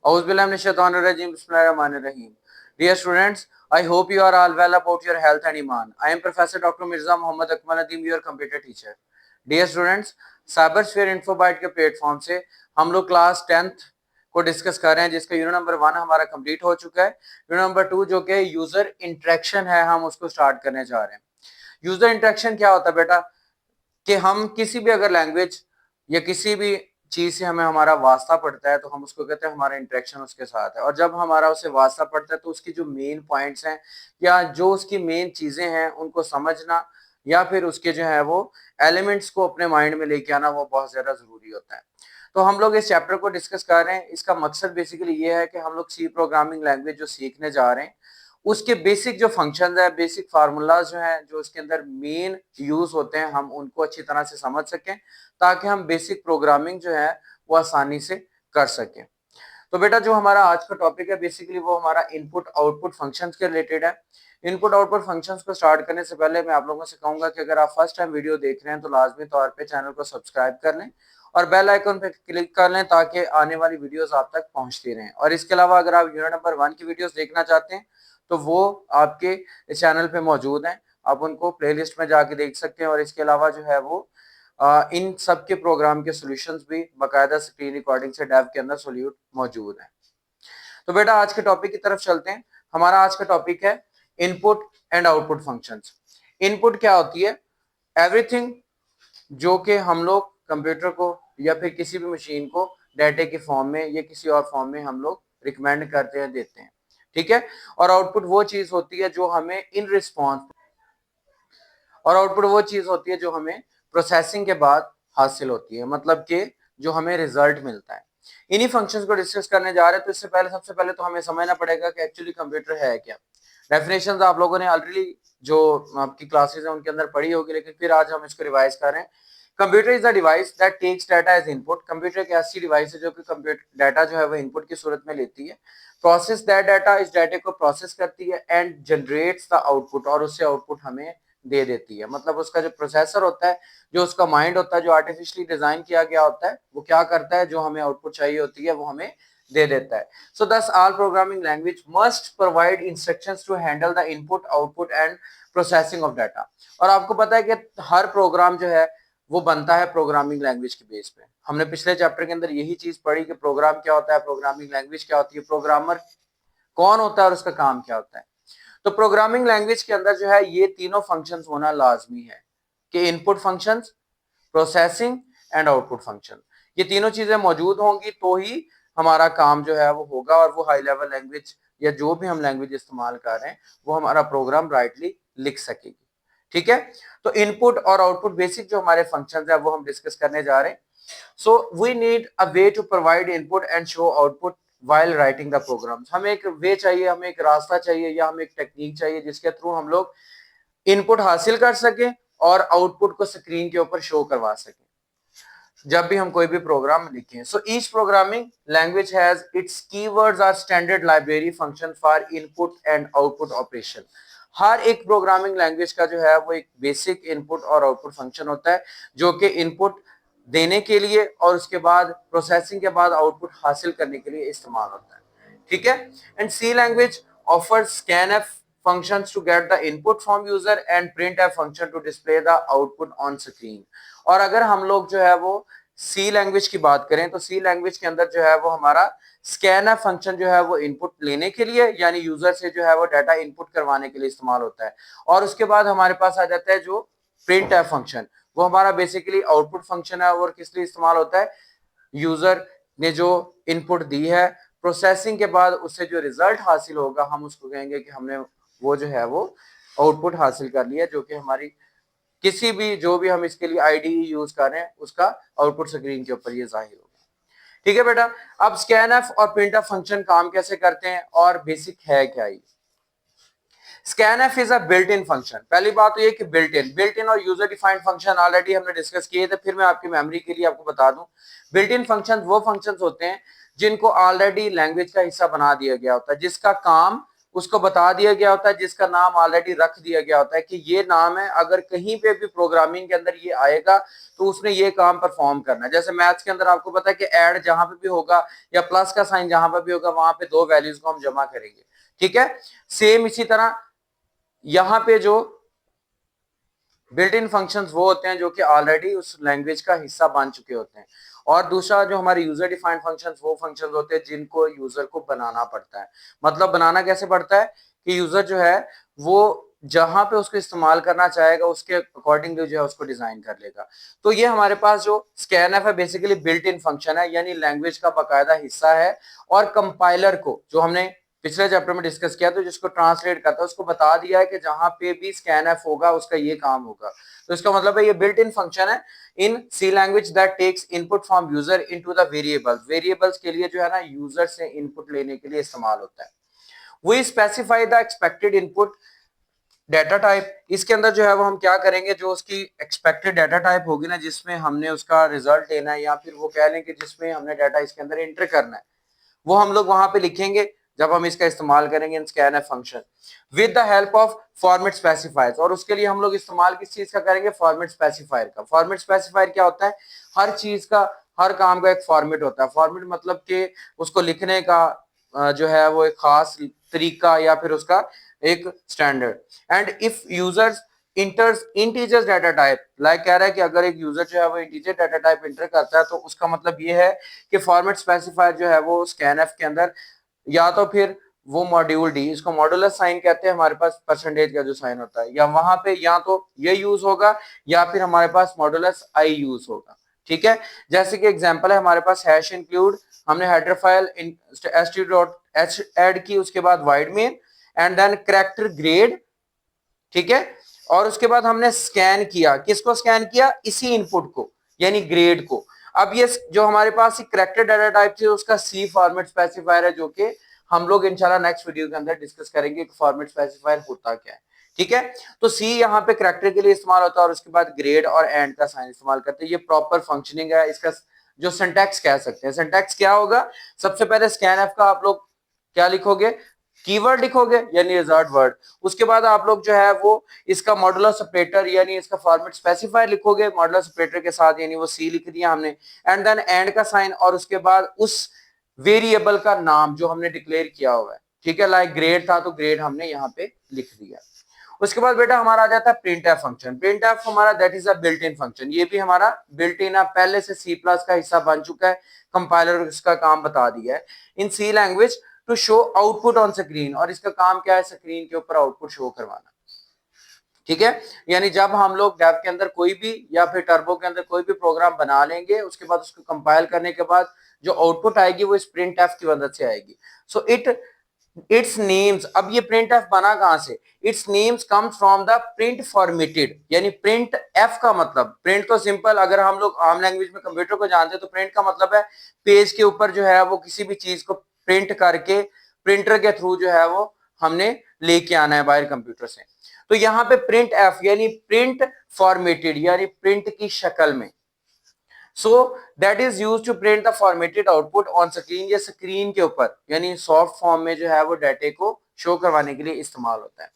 Auzubillahiminash-shaytanir-rajim. Bismillahir-rahmanir-rahim. Dear students, I hope you are all well about your health and iman. I am Professor Dr. Mirza Muhammad Akmal Nadeem, your computer teacher. Dear students, साइबरस्फीयर इन्फोबाइट के platform से हम लोग class 10th को discuss कर रहे हैं, जिसका unit number 1 हमारा कंप्लीट हो चुका है। यूनिट नंबर 2 जो कि यूजर इंटरेक्शन है, हम उसको स्टार्ट करने जा रहे हैं। यूजर इंटरेक्शन क्या होता है बेटा, कि हम किसी भी अगर लैंग्वेज या किसी भी चीज से हमें हमारा वास्ता पड़ता है तो हम उसको कहते हैं हमारा इंटरेक्शन उसके साथ है। और जब हमारा उससे वास्ता पड़ता है तो उसकी जो मेन पॉइंट्स हैं या जो उसकी मेन चीजें हैं उनको समझना या फिर उसके जो है वो एलिमेंट्स को अपने माइंड में लेके आना वो बहुत ज्यादा जरूरी होता है। तो हम लोग इस चैप्टर को डिस्कस कर रहे हैं। इसका मकसद बेसिकली ये है कि हम लोग सी प्रोग्रामिंग लैंग्वेज जो सीखने जा रहे हैं उसके बेसिक जो फंक्शंस है, बेसिक फार्मूलाज जो हैं, जो इसके अंदर मेन यूज होते हैं, हम उनको अच्छी तरह से समझ सकें ताकि हम बेसिक प्रोग्रामिंग जो है वो आसानी से कर सकें। तो बेटा जो हमारा आज का टॉपिक है बेसिकली वो हमारा इनपुट आउटपुट फंक्शंस के रिलेटेड है। इनपुट आउटपुट फंक्शंस को स्टार्ट करने से पहले मैं आप लोगों से कहूंगा कि अगर आप फर्स्ट टाइम वीडियो देख रहे हैं तो लाजमी तौर पे चैनल को सब्सक्राइब कर लें और बेल आइकन पे क्लिक कर लें ताकि आने वाली वीडियोस आप तक पहुंचती रहें। और इसके अलावा अगर आप यूनिट नंबर 1 की वीडियोस देखना चाहते हैं तो वो आपके चैनल पे मौजूद हैं, आप उनको प्लेलिस्ट में जाके देख सकते हैं। और इसके अलावा जो है वो इन सब के प्रोग्राम के सॉल्यूशंस भी बाकायदा स्क्रीन रिकॉर्डिंग से डेव के अंदर सॉल्यूट मौजूद है। तो बेटा आज के टॉपिक की तरफ चलते हैं। हमारा आज का टॉपिक है input and output functions. Input क्या होती है? एवरीथिंग जो कि हम लोग कंप्यूटर को या फिर किसी भी मशीन को डाटे के फॉर्म में या किसी और फॉर्म में हम लोग रिकमेंड करते हैं, देते हैं, ठीक है। और आउटपुट वो चीज होती है जो हमें इन रिस्पॉन्स और आउटपुट वो चीज होती है जो हमें प्रोसेसिंग के बाद हासिल होती है, मतलब कि जो हमें रिजल्ट मिलता है। इन्हीं फंक्शंस को डिस्कस करने जा रहे हैं। तो इससे पहले सबसे पहले तो हमें समझना पड़ेगा कि एक्चुअली कंप्यूटर है क्या। डेफिनेशंस आप लोगों ने ऑलरेडी जो आपकी क्लासेस हैं उनके अंदर पढ़ी होगी, लेकिन फिर आज हम इसको रिवाइज कर रहे हैं। Computer is the device that takes data as input. Computer एक ऐसी डिवाइस है जो कि कंप्यूटर डाटा जो है वो इनपुट की सूरत में लेती है, प्रोसेस दैट डाटा, इस डाटे को प्रोसेस करती है, एंड जनरेट्स द आउटपुट, और उससे आउटपुट हमें दे देती है। मतलब उसका जो प्रोसेसर होता है, जो उसका माइंड होता है, जो आर्टिफिशियली डिजाइन किया गया होता है, वो क्या करता है, जो हमें आउटपुट चाहिए होती है वो हमें दे देता है। So thus all programming language must provide instructions to handle the input output and processing of data. और आपको पता है कि हर प्रोग्राम जो है वो बनता है प्रोग्रामिंग लैंग्वेज के बेस पे। हमने पिछले चैप्टर के अंदर यही चीज पढ़ी कि प्रोग्राम क्या होता है, प्रोग्रामिंग लैंग्वेज क्या होती है, प्रोग्रामर कौन होता है और उसका काम क्या होता है। तो प्रोग्रामिंग लैंग्वेज के अंदर जो है ये तीनों फंक्शंस होना लाजमी है कि input functions, processing and output function. ये तीनों चीजें मौजूद होंगी तो ही हमारा काम जो है वो होगा और वो हाई लेवल लैंग्वेज या जो भी हम लैंग्वेज इस्तेमाल कर रहे हैं वो हमारा प्रोग्राम राइटली लिख सकेगी, ठीक है। तो इनपुट और आउटपुट बेसिक जो हमारे फंक्शंस है वो हम डिस्कस करने जा रहे हैं। So we need a way to provide input and show output while writing the programs। हमें एक वे चाहिए, हमें एक रास्ता चाहिए या हमें एक टेक्निक चाहिए जिसके थ्रू हम लोग इनपुट हासिल कर सके और आउटपुट को स्क्रीन के ऊपर शो करवा सके जब भी हम कोई भी प्रोग्राम लिखें। So each programming language has its keywords or standard library function for input and output operation. हर एक प्रोग्रामिंग लैंग्वेज का जो है वो एक बेसिक इनपुट और आउटपुट फंक्शन होता है जो कि इनपुट देने के लिए और उसके बाद प्रोसेसिंग के बाद आउटपुट हासिल करने के लिए इस्तेमाल होता है, ठीक है। And C language offers scanf functions to get the input from user and printf function to display the output on screen। और अगर हम लोग जो है वो सी लैंग्वेज की बात करें तो सी लैंग्वेज के अंदर जो है वो हमारा scanf फंक्शन जो है वो इनपुट लेने के लिए यानी यूजर से जो है वो डाटा इनपुट करवाने के लिए इस्तेमाल होता है। और उसके बाद हमारे पास आ जाता है जो printf फंक्शन, वो हमारा बेसिकली आउटपुट फंक्शन है और किस लिए इस्तेमाल होता है, यूजर ने जो इनपुट दी है, प्रोसेसिंग के बाद उससे जो रिजल्ट हासिल होगा हम उसको कहेंगे कि हमने वो जो है वो आउटपुट हासिल कर लिया, जो कि हमारी किसी भी जो भी हम इसके लिए आईडी यूज कर रहे हैं उसका आउटपुट स्क्रीन के ऊपर ये जाहिर होगा, ठीक है बेटा। अब स्कैनफ और प्रिंटफ फंक्शन काम कैसे करते हैं और बेसिक है क्या ये। scanf is a built in function. पहली बात तो ये कि बिल्ट इन और यूजर डिफाइंड फंक्शन ऑलरेडी हमने डिस्कस किए थे, फिर मैं आपकी मेमोरी के लिए आपको बता दूं। बिल्ट इन फंक्शन वो फंक्शंस होते हैं जिनको ऑलरेडी लैंग्वेज का हिस्सा बना दिया गया होता है, जिसका काम उसको बता दिया गया होता है, जिसका नाम ऑलरेडी रख दिया गया होता है कि ये नाम है, अगर कहीं पे भी प्रोग्रामिंग के अंदर ये आएगा तो उसने ये काम परफॉर्म करना है। जैसे मैथ्स के अंदर आपको पता है कि ऐड जहां पे भी होगा या प्लस का साइन जहां पर भी होगा वहां पे दो वैल्यूज को हम जमा करेंगे, ठीक है। सेम इसी तरह यहां पे जो बिल्ट इन फंक्शंस वो होते हैं जो कि ऑलरेडी उस लैंग्वेज का हिस्सा बन चुके होते हैं, और दूसरा जो हमारे यूजर डिफाइंड फंक्शंस वो फंक्शंस होते हैं जिनको यूजर को बनाना पड़ता है। मतलब बनाना कैसे पड़ता है कि यूजर जो है वो जहां पे उसको इस्तेमाल करना चाहेगा उसके अकॉर्डिंगली जो है उसको डिजाइन कर लेगा। तो ये हमारे पास जो स्कैनफ है बेसिकली बिल्ट इन फंक्शन है, यानी लैंग्वेज का बाकायदा हिस्सा है, और कंपाइलर को जो हमने पिछले चैप्टर में डिस्कस किया तो जिसको ट्रांसलेट करता है उसको बता दिया है कि जहां पे भी स्कैनफ होगा उसका ये काम होगा। तो इसका मतलब है ये बिल्ट इन फंक्शन है in C language that takes input from user into the variables. Variables के लिए जो है ना यूजर से इनपुट लेने के लिए इस्तेमाल होता है। We specify the expected input data type. इसके अंदर जो है वो हम क्या करेंगे, जो उसकी एक्सपेक्टेड डाटा टाइप होगी ना जिसमें हमने उसका रिजल्ट लेना है, या फिर वो कह लें कि जिसमें हमने डाटा इसके अंदर एंटर करना है, वो हम लोग वहां पे लिखेंगे जब हम इसका इस्तेमाल करेंगे in scanf function with the help of format specifiers. और उसके लिए हम लोग इस्तेमाल किस चीज का करेंगे, फॉर्मेट स्पेसिफायर का। फॉर्मेट स्पेसिफायर क्या होता है, हर चीज का हर काम का एक फॉर्मेट होता है। फॉर्मेट मतलब कि उसको लिखने का जो है वो एक खास तरीका या फिर उसका एक standard. And if users इंटर्स integers data type, like कह रहा है कि अगर एक यूजर जो है वो इंटीजर डाटा टाइप इंटर करता है तो उसका मतलब ये है कि फॉर्मेट स्पेसिफायर जो है वो स्कैनफ के अंदर या तो फिर वो मॉड्यूल डी, इसको मॉड्यूलस साइन कहते हैं, हमारे पास परसेंटेज का जो साइन होता है, या वहां पे या तो ये यूज होगा या फिर हमारे पास मॉड्यूलस आई यूज होगा, ठीक है। जैसे कि एग्जांपल है हमारे पास हैश इंक्लूड, हमने हेडर फाइल st.h ऐड की, उसके बाद void main and then character grade, ठीक है। और उसके बाद हमने स्कैन किया, किसको स्कैन किया, इसी इनपुट को यानी ग्रेड को। अब ये जो हमारे पास कैरेक्टर डाटा टाइप थी उसका सी फॉर्मेट स्पेसिफायर है, जो कि हम लोग इंशाल्लाह नेक्स्ट वीडियो के अंदर डिस्कस करेंगे कि फॉर्मेट स्पेसिफायर होता क्या है, ठीक है। तो सी यहाँ पे कैरेक्टर के लिए इस्तेमाल होता है, और उसके बाद ग्रेड और एंड का साइन इस्तेमाल करते हैं। ये प्रॉपर फंक्शनिंग है इसका, जो सिंटैक्स कह सकते हैं। सिंटैक्स क्या होगा, सबसे पहले स्कैनफ का आप लोग क्या लिखोगे, कीवर्ड लिखोगे यानी रिजर्व्ड वर्ड। उसके बाद आप लोग जो है वो इसका मॉडुलर सेपरेटर यानी इसका फॉर्मेट स्पेसिफायर लिखोगे मॉडुलर सेपरेटर के साथ, यानी वो सी लिख दिया हमने, एंड देन एंड का साइन, और उसके बाद उस वेरिएबल का नाम जो हमने डिक्लेयर किया हुआ है, ठीक है। लाइक ग्रेड था तो ग्रेड हमने यहाँ पे लिख दिया। उसके बाद बेटा हमारा आ जाता है print f function. Print f हमारा that is a built in function, ये भी हमारा बिल्ट इन है, पहले से सी प्लस का हिस्सा बन चुका है, कंपाइलर इसका काम बता दिया है in C language to show output on screen. और इसका काम क्या है, स्क्रीन के ऊपर आउटपुट शो करवाना, ठीक है। यानी जब हम लोग डेव के अंदर कोई भी या फिर टर्बो के अंदर कोई भी प्रोग्राम बना लेंगे, उसके बाद उसको कंपाइल करने के बाद जो आउटपुट आएगी वो इस प्रिंट एफ की मदद से आएगी। सो इट्स नेम्स, अब ये प्रिंट एफ बना कहां से, it's names comes from the print formatted, यानी प्रिंट एफ का मतलब, प्रिंट तो सिंपल अगर हम लोग आम लैंग्वेज में कंप्यूटर को जानते हैं तो प्रिंट का मतलब है पेज के ऊपर जो है वो किसी भी चीज को प्रिंट करके प्रिंटर के थ्रू जो है वो हमने लेके आना है बाहर कंप्यूटर से। तो यहाँ पे प्रिंट एफ यानी प्रिंट फॉर्मेटेड यानी प्रिंट की शक्ल में। So that is use to print the formatted output on screen, ये स्क्रीन के ऊपर यानी सॉफ्ट फॉर्म में जो है वो डाटे को शो करवाने के लिए इस्तेमाल होता है।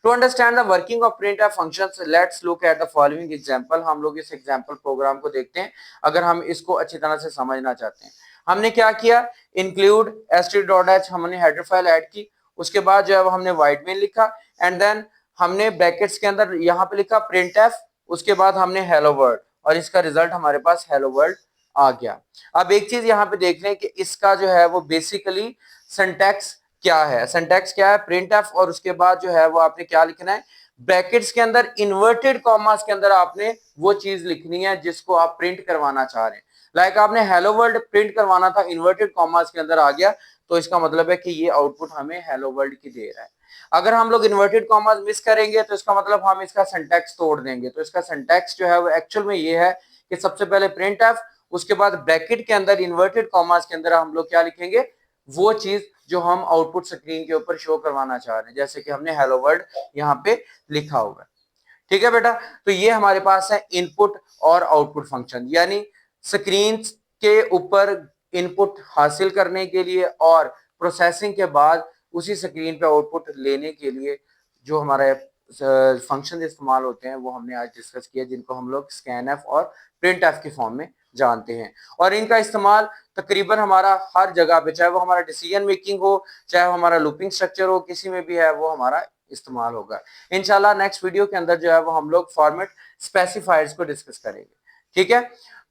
To understand the working of print f functions, let's look at the following example. हम लोग इस एग्जांपल प्रोग्राम को देखते हैं अगर हम इसको अच्छी तरह से समझना चाहते हैं। हमने क्या किया, इंक्लूड st.h हमने हेडर फाइल ऐड की, उसके बाद जो है हमने वाइड मेन लिखा, एंड देन हमने ब्रैकेट्स के अंदर यहाँ पे लिखा प्रिंट एफ, उसके बाद हमने हेलो वर्ल्ड, और इसका रिजल्ट हमारे पास हेलो वर्ल्ड आ गया। अब एक चीज यहाँ पे देख लें कि इसका जो है वो बेसिकली सिंटैक्स क्या है। सिंटैक्स क्या है, प्रिंट एफ, और उसके बाद जो है वो आपने क्या लिखना है, ब्रैकेट्स के अंदर इन्वर्टेड कॉमास के अंदर आपने वो चीज लिखनी है जिसको आप प्रिंट करवाना चाह रहे हैं। लाइक आपने हेलो वर्ल्ड प्रिंट करवाना था, इन्वर्टेड कॉमास के अंदर आ गया, तो इसका मतलब है कि ये आउटपुट हमें हेलो वर्ल्ड की दे रहा है। अगर हम लोग इन्वर्टेड कॉमास मिस करेंगे तो इसका मतलब हम इसका सिंटैक्स तोड़ देंगे। तो इसका सिंटैक्स जो है वो एक्चुअल में ये है कि सबसे पहले प्रिंट एफ, उसके बाद ब्रैकेट के अंदर इन्वर्टेड कॉमास के अंदर हम लोग क्या लिखेंगे, वो चीज जो हम आउटपुट स्क्रीन के ऊपर शो करवाना चाह रहे हैं, जैसे कि हमने हेलो वर्ल्ड यहाँ पे लिखा हुआ है, ठीक है बेटा। तो ये हमारे पास है इनपुट और आउटपुट फंक्शन, यानी स्क्रीन के ऊपर इनपुट हासिल करने के लिए और प्रोसेसिंग के बाद उसी स्क्रीन पे आउटपुट लेने के लिए जो हमारे फंक्शन इस्तेमाल होते हैं वो हमने आज डिस्कस किया, जिनको हम लोग स्कैन एफ और प्रिंट एफ के फॉर्म में जानते हैं। और इनका इस्तेमाल तकरीबन हमारा हर जगह पे, चाहे वो हमारा डिसीजन मेकिंग हो, चाहे वो हमारा लूपिंग स्ट्रक्चर हो, किसी में भी है वो हमारा इस्तेमाल होगा। इंशाल्लाह नेक्स्ट वीडियो के अंदर जो है वो हम लोग फॉर्मेट स्पेसिफायर्स को डिस्कस करेंगे। ठीक है,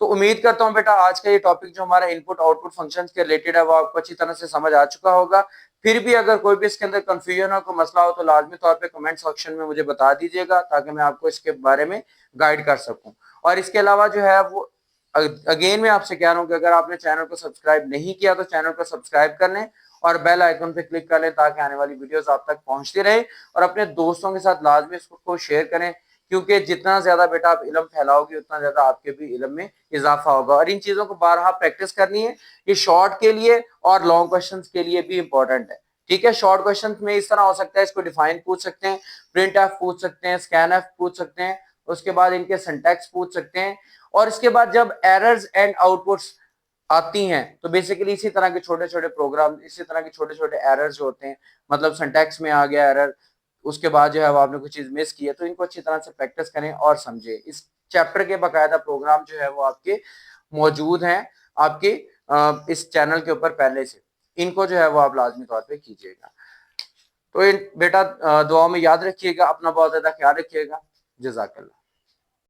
तो उम्मीद करता हूं बेटा आज का ये टॉपिक जो हमारा इनपुट आउटपुट फंक्शंस के रिलेटेड है वो आपको अच्छी तरह से समझ आ चुका होगा। फिर भी अगर कोई भी इसके अंदर कंफ्यूजन हो, कोई मसला हो, तो लाजमी तौर पे कमेंट सेक्शन में मुझे बता दीजिएगा, ताकि मैं आपको इसके बारे में गाइड कर सकूं। और इसके अलावा जो है वो अगेन मैं आपसे कह रहा हूं कि अगर आपने चैनल को सब्सक्राइब नहीं किया तो चैनल को सब्सक्राइब कर लें और बेल आइकन पे क्लिक कर लें, ताकि आने वाली वीडियोस आप तक पहुंचती रहे। और अपने दोस्तों के साथ लाजमी इसको शेयर करें, क्योंकि जितना ज्यादा बेटा आप इल्म फैलाओगे उतना ज्यादा आपके भी इल्म में इजाफा होगा। और इन चीजों को बारहा प्रैक्टिस करनी है, ये शॉर्ट के लिए और लॉन्ग क्वेश्चन के लिए भी इंपॉर्टेंट है। ठीक है, शॉर्ट क्वेश्चन में इस तरह हो सकता है, इसको डिफाइन पूछ सकते हैं, प्रिंट एफ पूछ सकते हैं, स्कैन एफ पूछ सकते हैं, उसके बाद इनके सिंटैक्स पूछ सकते हैं। और इसके बाद जब एरर्स एंड आउटपुट्स आती हैं तो बेसिकली इसी तरह के छोटे छोटे प्रोग्राम, इसी तरह के छोटे छोटे एरर्स जो होते हैं, मतलब सिंटैक्स में आ गया एरर, उसके बाद जो है वो आपने कुछ चीज मिस की है, तो इनको अच्छी तरह से प्रैक्टिस करें और समझें। इस चैप्टर के बकायदा प्रोग्राम जो है वो आपके मौजूद हैं आपके इस चैनल के ऊपर पहले से, इनको जो है वो आप लाजमी तौर पे कीजिएगा। तो बेटा दुआ में याद रखिएगा, अपना बहुत ज्यादा ख्याल रखिएगा। जज़ाकल्लाह।